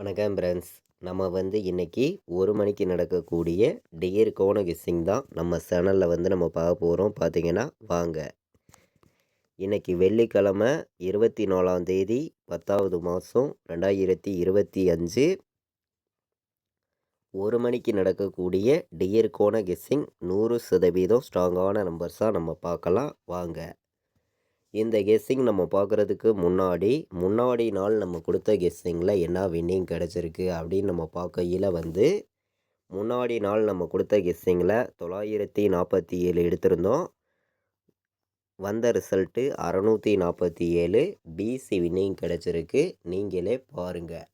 வணக்கம் ஃப்ரெண்ட்ஸ். நம்ம இன்னைக்கு 1 மணிக்கு நடக்கக்கூடிய டியர் கோன கெஸ்ஸிங் தான் நம்ம சேனலில் நம்ம பார்க்க போகிறோம். பார்த்தீங்கன்னா வாங்க. இன்னைக்கு வெள்ளிக்கிழமை 24ஆம் தேதி 10வது மாதம் 2025 1 மணிக்கு நடக்கக்கூடிய டியர் கோன கெஸ்ஸிங் 100% ஸ்ட்ராங்கான நம்பர்ஸாக நம்ம பார்க்கலாம் வாங்க. இந்த கெஸ்ஸிங் நம்ம பார்க்குறதுக்கு முன்னாடி நாள் நம்ம கொடுத்த கெஸ்ஸிங்கில் என்ன வின்னிங் கிடச்சிருக்கு அப்படின்னு நம்ம பார்க்கையில் முன்னாடி நாள் நம்ம கொடுத்த கெஸ்ஸிங்கில் 947 எடுத்திருந்தோம். வந்த ரிசல்ட்டு 647 பிசி வின்னிங் கிடச்சிருக்கு. நீங்களே பாருங்கள்.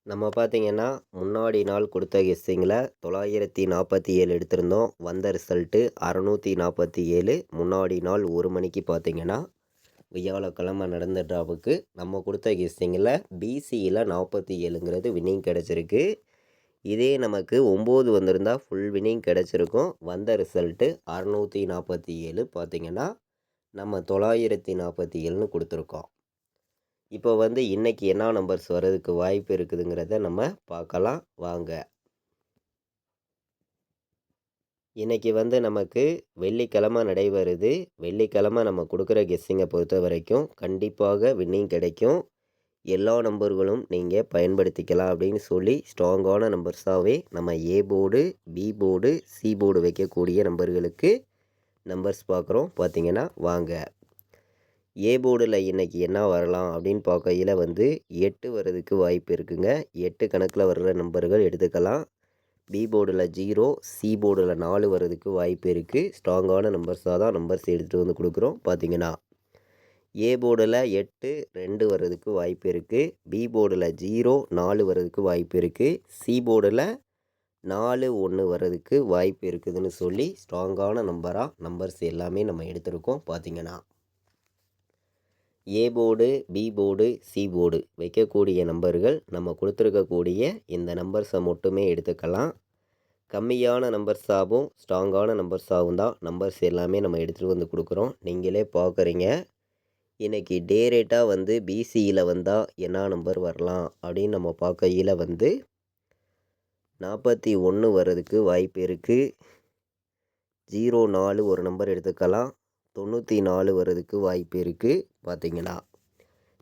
நம்ம பார்த்தீங்கன்னா முன்னாடி நாள் கொடுத்த கெஸ்ஸிங்கில் 947 எடுத்திருந்தோம். வந்த ரிசல்ட்டு 647. முன்னாடி நாள் 1 மணிக்கு பார்த்தீங்கன்னா வியாழக்கிழமை நடந்த ட்ராவுக்கு நம்ம கொடுத்த கெஸ்ஸிங்கில் பிசியில் 47ங்கிறது வின்னிங் கிடச்சிருக்கு. இதே நமக்கு 9 வந்திருந்தால் ஃபுல் வின்னிங் கிடச்சிருக்கும். வந்த ரிசல்ட்டு 647 பார்த்தீங்கன்னா நம்ம 947ன்னு கொடுத்துருக்கோம். இப்போ இன்றைக்கி என்ன நம்பர்ஸ் வர்றதுக்கு வாய்ப்பு இருக்குதுங்கிறத நம்ம பார்க்கலாம் வாங்க. இன்றைக்கி நமக்கு வெள்ளிக்கிழமை நடைபெறுது. வெள்ளிக்கிழமை நம்ம கொடுக்குற கெஸ்ஸிங்கை பொறுத்த வரைக்கும் கண்டிப்பாக வின்னிங் கிடைக்கும். எல்லா நம்பர்களும் நீங்கள் பயன்படுத்திக்கலாம் அப்படின்னு சொல்லி ஸ்ட்ராங்கான நம்பர்ஸாகவே நம்ம A board, B board, C board வைக்கக்கூடிய நம்பர்களுக்கு நம்பர்ஸ் பார்க்குறோம். பார்த்திங்கன்னா வாங்க. ஏ போர்டில் இன்றைக்கி என்ன வரலாம் அப்படின்னு பார்க்கையில் 8 வர்றதுக்கு வாய்ப்பு இருக்குங்க. 8 கணக்கில் வர்ற நம்பர்கள் எடுத்துக்கலாம். பி போர்டில் 0, சி போர்டில் 4 வர்றதுக்கு வாய்ப்பு இருக்குது. ஸ்ட்ராங்கான நம்பர்ஸாக தான் நம்பர்ஸ் எடுத்துகிட்டு கொடுக்குறோம். பார்த்திங்கன்னா ஏ போர்டில் 8, 2 வர்றதுக்கு வாய்ப்பு இருக்குது. பி போர்டில் 0, 4 வர்றதுக்கு வாய்ப்பு இருக்குது. சி போர்டில் 4, 1 வர்றதுக்கு வாய்ப்பு இருக்குதுன்னு சொல்லி ஸ்ட்ராங்கான நம்பர்ஸ் எல்லாமே நம்ம எடுத்திருக்கோம். பார்த்திங்கன்னா A board, B board, C board வைக்கக்கூடிய நம்பர்கள் நம்ம கொடுத்துருக்கக்கூடிய இந்த நம்பர்ஸை மட்டுமே எடுத்துக்கலாம். கம்மியான நம்பர்ஸாகவும் ஸ்ட்ராங்கான நம்பர்ஸாகவும் தான் நம்பர்ஸ் எல்லாமே நம்ம எடுத்துகிட்டு கொடுக்குறோம். நீங்களே பார்க்குறீங்க. இன்றைக்கி டே ரேட்டாக பிசியில் வந்தால் என்ன நம்பர் வரலாம் அப்படின்னு நம்ம பார்க்கையில் 41 வர்றதுக்கு வாய்ப்பு இருக்குது. 04 ஒரு நம்பர் எடுத்துக்கலாம். 94 வர்றதுக்கு வாய்ப்பு இருக்குது. பார்த்திங்கன்னா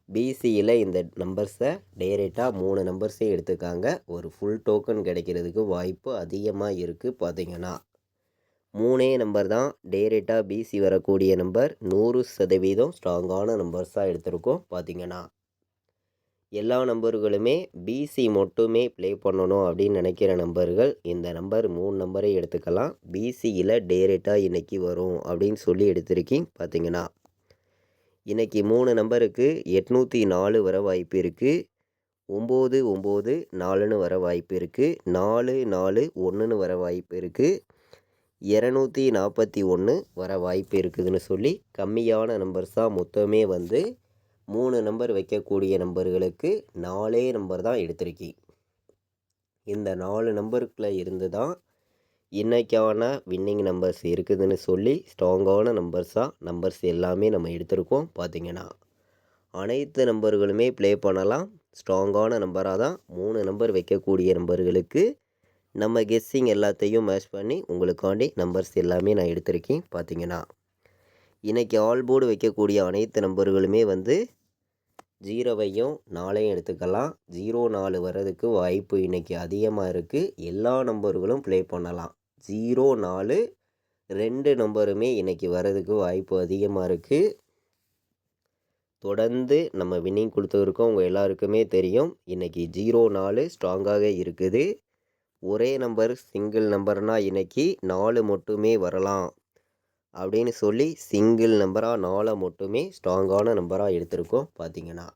பிசியில் இந்த நம்பர்ஸை டேரெக்டாக 3 நம்பர்ஸே எடுத்துக்காங்க. ஒரு ஃபுல் டோக்கன் கிடைக்கிறதுக்கு வாய்ப்பு அதிகமாக இருக்குது. பார்த்திங்கன்னா 3 நம்பர் தான் டேரெக்டாக பிசி வரக்கூடிய நம்பர். 100% ஸ்ட்ராங்கான நம்பர்ஸாக எடுத்திருக்கோம். பார்த்திங்கன்னா எல்லா நம்பர்களுமே பிசி மட்டுமே ப்ளே பண்ணணும் அப்படின்னு நினைக்கிற நம்பர்கள் இந்த நம்பர் 3 நம்பரை எடுத்துக்கலாம். பிசியில் டேரெக்டாக இன்றைக்கி வரும் அப்படின்னு சொல்லி எடுத்திருக்கீங்க. பார்த்திங்கன்னா இன்றைக்கி 3 நம்பருக்கு 804 வர வாய்ப்பு இருக்குது. 994ன்னு வர வாய்ப்பு இருக்குது. 441ன்னு வர வாய்ப்பு இருக்குது. 241 வர வாய்ப்பு இருக்குதுன்னு சொல்லி கம்மியான நம்பர்ஸாக மொத்தமே 3 நம்பர் வைக்கக்கூடிய நம்பர்களுக்கு 4 நம்பர் தான் எடுத்திருக்கீங்க. இந்த 4 நம்பருக்குள்ளே இருந்து தான் இன்றைக்கான வின்னிங் நம்பர்ஸ் இருக்குதுன்னு சொல்லி ஸ்ட்ராங்கான நம்பர்ஸ் எல்லாமே நம்ம எடுத்திருக்கோம். பார்த்திங்கன்னா அனைத்து நம்பர்களுமே ப்ளே பண்ணலாம். ஸ்ட்ராங்கான நம்பராக தான் 3 நம்பர் வைக்கக்கூடிய நம்பர்களுக்கு நம்ம கெஸ்ஸிங் எல்லாத்தையும் மேட்ச் பண்ணி உங்களுக்காண்டி நம்பர்ஸ் எல்லாமே நான் எடுத்திருக்கேன். பார்த்திங்கன்னா இன்றைக்கி ஆல் போர்டு வைக்கக்கூடிய அனைத்து நம்பர்களுமே 0வையும் 4ஐயும் எடுத்துக்கலாம். 04 வர்றதுக்கு வாய்ப்பு இன்றைக்கி அதிகமாக இருக்குது. எல்லா நம்பர்களும் ப்ளே பண்ணலாம். 04, 2 நம்பருமே இன்றைக்கி வர்றதுக்கு வாய்ப்பு அதிகமாக இருக்குது. தொடர்ந்து நம்ம வின்னிங் கொடுத்துருக்கோம். உங்கள் எல்லாருக்குமே தெரியும். இன்றைக்கி 04 ஸ்ட்ராங்காக இருக்குது. ஒரே நம்பர் சிங்கிள் நம்பர்னால் இன்றைக்கி 4 மட்டுமே வரலாம் அப்படின்னு சொல்லி சிங்கிள் நம்பராக 4 மட்டுமே ஸ்ட்ராங்கான நம்பராக எடுத்திருக்கோம். பார்த்திங்கன்னா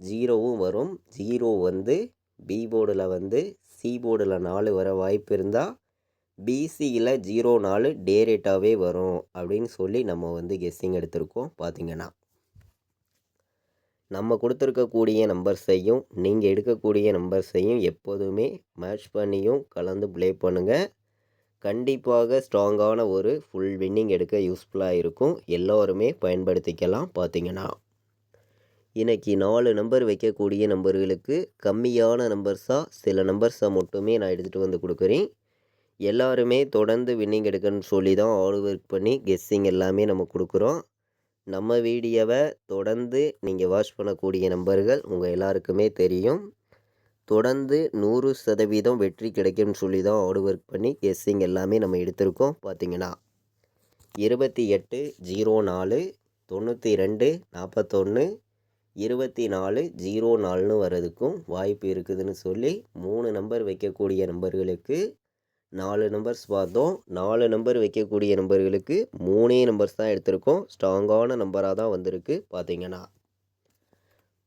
0வும் வரும். 0 பி போர்டில் சி போர்டில் 4 வர வாய்ப்பு இருந்தால் பிசியில் 04 டேரெக்டாகவே வரும் அப்படின்னு சொல்லி நம்ம கெஸ்ஸிங் எடுத்திருக்கோம். பார்த்திங்கன்னா நம்ம கொடுத்துருக்கக்கூடிய நம்பர்ஸையும் நீங்கள் எடுக்கக்கூடிய நம்பர்ஸையும் எப்போதுமே மேட்ச் பண்ணியும் கலந்து ப்ளே பண்ணுங்கள். கண்டிப்பாக ஸ்ட்ராங்கான ஒரு ஃபுல் வின்னிங் எடுக்க யூஸ்ஃபுல்லாக இருக்கும். எல்லோருமே பயன்படுத்திக்கலாம். பார்த்திங்கன்னா இன்றைக்கி 4 நம்பர் வைக்கக்கூடிய நம்பர்களுக்கு கம்மியான நம்பர்ஸாக சில நம்பர்ஸை மட்டுமே நான் எடுத்துகிட்டு வந்து கொடுக்குறேன். எல்லாருமே தொடர்ந்து வின்னிங் எடுக்கணும்னு சொல்லி தான் ஹார்ட் ஒர்க் பண்ணி கெஸ்ஸிங் எல்லாமே நம்ம கொடுக்குறோம். நம்ம வீடியோவை தொடர்ந்து நீங்கள் வாட்ச் பண்ணக்கூடிய நம்பர்கள் உங்கள் எல்லாருக்குமே தெரியும். தொடர்ந்து 100% வெற்றி கிடைக்கும்னு சொல்லி தான் ஹார்ட் ஒர்க் பண்ணி கெஸ்ஸிங் எல்லாமே நம்ம எடுத்திருக்கோம். பார்த்தீங்கன்னா 28 04 92 41 24 04ன்னு வர்றதுக்கும் வாய்ப்பு இருக்குதுன்னு சொல்லி 3 நம்பர் வைக்கக்கூடிய நம்பர்களுக்கு 4 நம்பர்ஸ் பார்த்தோம். 4 நம்பர் வைக்கக்கூடிய நம்பர்களுக்கு 3 நம்பர்ஸ் தான் எடுத்திருக்கோம். ஸ்ட்ராங்கான நம்பராக தான் வந்திருக்கு. பார்த்தீங்கன்னா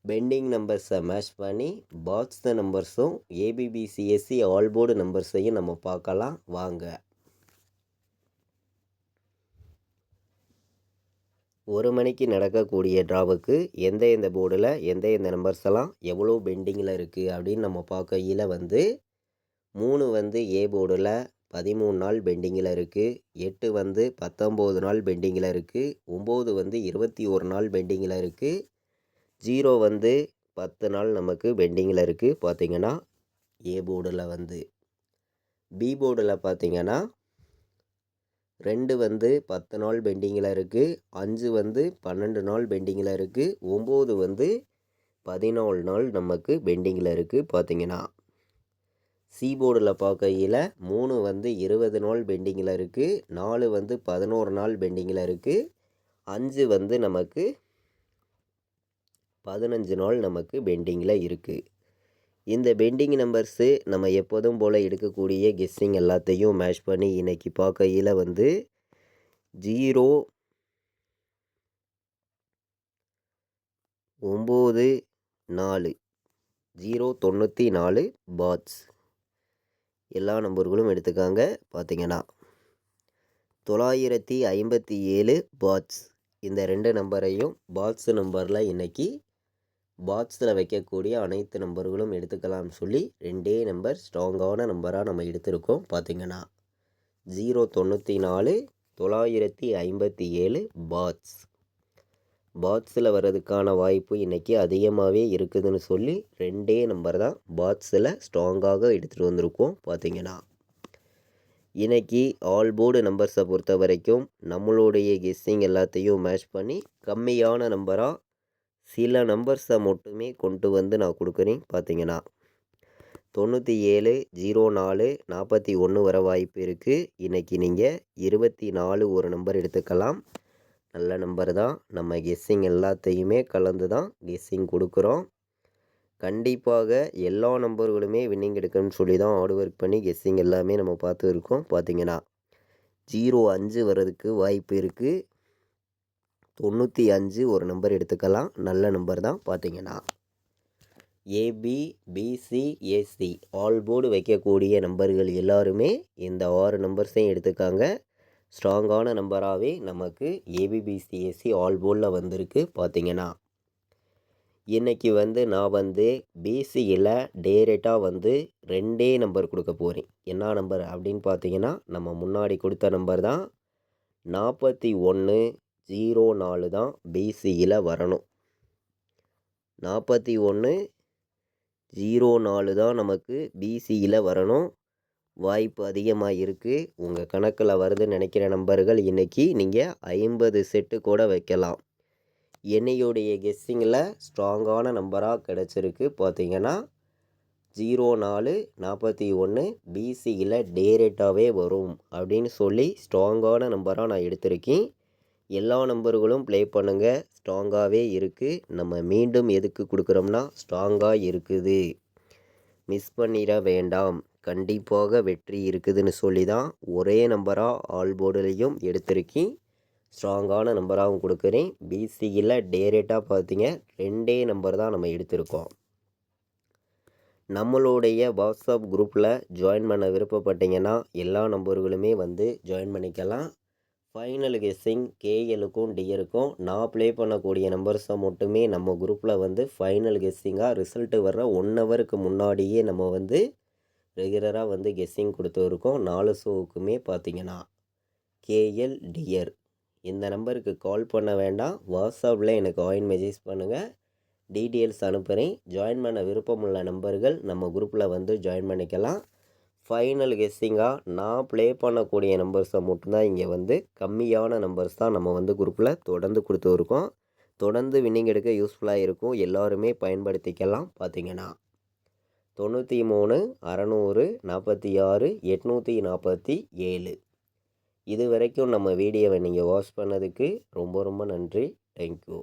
பெண்டிங் நம்பர்ஸை மேட்ச் பண்ணி பாக்ஸ் நம்பர்ஸும் ஏபிபிசிஎஸ்சி ஆல் போர்டு நம்பர்ஸையும் நம்ம பார்க்கலாம் வாங்க. 1 மணிக்கு நடக்கக்கூடிய ட்ராவுக்கு எந்த போர்டில் எந்த நம்பர்ஸ் எல்லாம் எவ்வளோ பெண்டிங்கில் இருக்குது அப்படின்னு நம்ம பார்க்கையில் 3 ஏ போர்டில் 13 நாள் பெண்டிங்கில் இருக்குது. 8 19 நாள் பெண்டிங்கில் இருக்குது. 9 21 நாள் பெண்டிங்கில் இருக்குது. 0 10 நாள் நமக்கு பெண்டிங்கில் இருக்குது. பார்த்திங்கன்னா ஏ போர்டில் பி போர்டில் பார்த்திங்கன்னா 2 10 நாள் பெண்டிங்கில் இருக்குது. 5 12 நாள் பெண்டிங்கில் இருக்குது. 9 14 நாள் நமக்கு பெண்டிங்கில் இருக்குது. பார்த்திங்கன்னா சி போர்டில் பார்க்கையில் 3 20 நாள் பெண்டிங்கில் இருக்குது. 4 11 நாள் பெண்டிங்கில் இருக்குது. 5 நமக்கு 15 நாள் நமக்கு பெண்டிங்கில் இருக்குது. இந்த பெண்டிங் நம்பர்ஸு நம்ம எப்போதும் போல் எடுக்கக்கூடிய கெஸ்ஸிங் எல்லாத்தையும் மேட்ச் பண்ணி இன்றைக்கி பார்க்கையில் 0 9 4 094 பாட்ஸ் எல்லா நம்பர்களும் எடுத்துக்காங்க. பார்த்திங்கன்னா 957 பாட்ஸ் இந்த 2 நம்பரையும் பாட்ஸ் நம்பரில் இன்றைக்கி பாக்ஸில் வைக்கக்கூடிய அனைத்து நம்பர்களும் எடுத்துக்கலாம்னு சொல்லி 2 நம்பர் ஸ்ட்ராங்கான நம்பராக நம்ம எடுத்திருக்கோம். பார்த்திங்கன்னா 094 957 பாக்ஸில் வர்றதுக்கான வாய்ப்பு இன்றைக்கி அதிகமாகவே இருக்குதுன்னு சொல்லி 2 நம்பர் தான் பாக்ஸில் ஸ்ட்ராங்காக எடுத்துகிட்டு வந்திருக்கோம். பார்த்திங்கன்னா இன்றைக்கி ஆல் போர்டு நம்பர்ஸை பொறுத்த வரைக்கும் நம்மளுடைய கெஸ்ஸிங் எல்லாத்தையும் மேட்ச் பண்ணி கம்மியான நம்பராக சில நம்பர்ஸை மட்டுமே கொண்டு நான் கொடுக்குறேன். பார்த்திங்கன்னா 97 04 41 வர வாய்ப்பு இருக்குது. இன்றைக்கி நீங்கள் 24 ஒரு நம்பர் எடுத்துக்கலாம். நல்ல நம்பர் தான். நம்ம கெஸ்ஸிங் எல்லாத்தையுமே கலந்து தான் கெஸ்ஸிங் கொடுக்குறோம். கண்டிப்பாக எல்லா நம்பர்களுமே வின்னிங் எடுக்கணும்னு சொல்லி தான் ஹார்ட் ஒர்க் பண்ணி கெஸ்ஸிங் எல்லாமே நம்ம பார்த்து இருக்கோம். பார்த்திங்கன்னா 05 வர்றதுக்கு வாய்ப்பு இருக்குது. 95 ஒரு நம்பர் எடுத்துக்கலாம். நல்ல நம்பர் தான். பார்த்திங்கன்னா AB BC AC all board வைக்கக்கூடிய நம்பர்கள் எல்லாருமே இந்த 6 நம்பர்ஸையும் எடுத்துக்காங்க. ஸ்ட்ராங்கான நம்பராகவே நமக்கு ஏபிபிசிஎஸ்சி ஆல் போர்டில் வந்திருக்கு. பார்த்திங்கன்னா இன்றைக்கி நான் பிசியில் டேரெக்டாக 2 நம்பர் கொடுக்க போகிறேன். என்ன நம்பர் அப்படின்னு பார்த்திங்கன்னா நம்ம முன்னாடி கொடுத்த நம்பர் தான் 41 04 தான் பிசியில் வரணும். 41 04 தான் நமக்கு பிசியில் வரணும். வாய்ப்பு அதிகமாக இருக்குது. உங்கள் கணக்கில் வருதுன்னு நினைக்கிற நம்பர்கள் இன்றைக்கி நீங்கள் 50 செட்டு கூட வைக்கலாம். என்னையுடைய கெஸ்ஸிங்கில் ஸ்ட்ராங்கான நம்பராக கிடச்சிருக்கு. பார்த்திங்கன்னா 04 41 பிசியில் டேரெக்டாகவே வரும் அப்படின்னு சொல்லி ஸ்ட்ராங்கான நம்பராக நான் எடுத்திருக்கேன். எல்லா நம்பர்களும் ப்ளே பண்ணுங்கள். ஸ்ட்ராங்காகவே இருக்குது. நம்ம மீண்டும் எதுக்கு கொடுக்குறோம்னா ஸ்ட்ராங்காக இருக்குது, மிஸ் பண்ணிட வேண்டாம், கண்டிப்பாக வெற்றி இருக்குதுன்னு சொல்லி தான் ஒரே நம்பராக ஆல் போர்டுலேயும் எடுத்திருக்கேன். ஸ்ட்ராங்கான நம்பராகவும் கொடுக்குறேன். பிசியில் டேரெக்டாக பார்த்தீங்க 2 நம்பர் தான் நம்ம எடுத்திருக்கோம். நம்மளுடைய வாட்ஸ்அப் குரூப்பில் ஜாயின் பண்ண விருப்பப்பட்டீங்கன்னா எல்லா நம்பர்களுமே ஜாயின் பண்ணிக்கலாம். ஃபைனல் கெஸ்ஸிங் கேஎலுக்கும் டியருக்கும் நான் ப்ளே பண்ணக்கூடிய நம்பர்ஸை மட்டுமே நம்ம குரூப்பில் ஃபைனல் கெஸ்ஸிங்காக ரிசல்ட்டு வர்ற 1 ஹவருக்கு முன்னாடியே நம்ம ரெகுலராக கெஸ்ஸிங் கொடுத்து இருக்கோம். 4 ஷோவுக்குமே பார்த்திங்கன்னா கேஎல் டியர் இந்த நம்பருக்கு கால் பண்ண வேண்டாம். வாட்ஸ்அப்பில் எனக்கு மெசேஜ் பண்ணுங்கள். டீட்டெயில்ஸ் அனுப்புகிறேன். ஜாயின் பண்ண விருப்பமுள்ள நண்பர்கள் நம்ம குரூப்பில் வந்து ஜாயின் பண்ணிக்கலாம். ஃபைனல் கெஸ்ஸிங்காக நான் ப்ளே பண்ணக்கூடிய நம்பர்ஸை மட்டும்தான் இங்கே வந்து கம்மியான நம்பர்ஸ் தான் நம்ம வந்து குரூப்பில் தொடர்ந்து கொடுத்துருக்கோம். தொடர்ந்து வின்னிங் எடுக்க யூஸ்ஃபுல்லாக இருக்கும். எல்லாருமே பயன்படுத்திக்கலாம். பார்த்தீங்கன்னா 93 600 46 847. இது வரைக்கும் நம்ம வீடியோவை நீங்கள் வாட்ச் பண்ணதுக்கு ரொம்ப ரொம்ப நன்றி. தேங்க்யூ.